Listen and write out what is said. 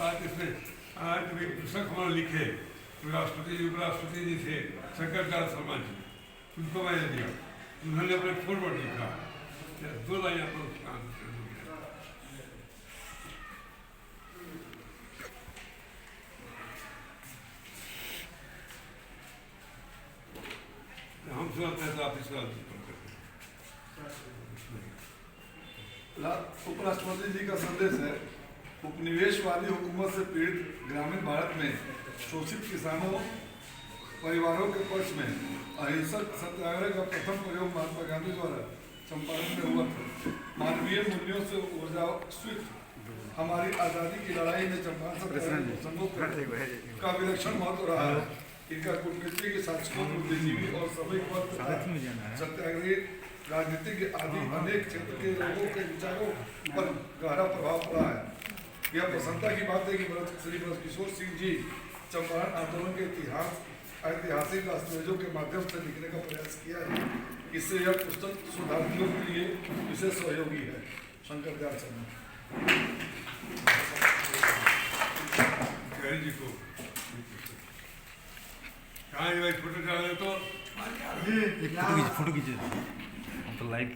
कहा कि इसमें पुस्तक हमारे लिखे राष्ट्रपति उपराष्ट्रपति जी थे शंकराचार्य शर्मा जी, उनको मैंने दिया। उन्होंने अपने फॉरवर्ड लिखा, 2 लाइन आपको हम सुनाते हैं तो आप इसका उपराष्ट्रपति जी का संदेश है। उपनिवेशवादी हुकूमत से पीड़ित ग्रामीण भारत में शोषित किसानों परिवारों के पक्ष में अहिंसक सत्याग्रह का प्रथम प्रयोग महात्मा गांधी द्वारा चंपारण में हुआ था। मानवीय मूल्यों से ऊर्जान्वित हमारी आज़ादी की लड़ाई में चंपारण सत्याग्रह का विलक्षण महत्व रहा है। इनका कूटनीतिक, सांस्कृतिक, बुद्धिजीवी और सामूहिक सत्याग्रही राजनीतिक आदि अनेक क्षेत्र के लोगों के विचारों पर गहरा प्रभाव पड़ा है। यह प्रसन्नता की बात है कि श्री ब्रजकिशोर सिंह जी चंपारण आंदोलन के ऐतिहासिक दस्तावेजों के माध्यम से लिखने का प्रयास किया है। इससे यह पुस्तक शोधार्थियों के लिए विशेष सहयोगी है। शंकरदयाल शर्मा जी को कहाँ फोटो डाले तो फोटो खींचे तो लाइव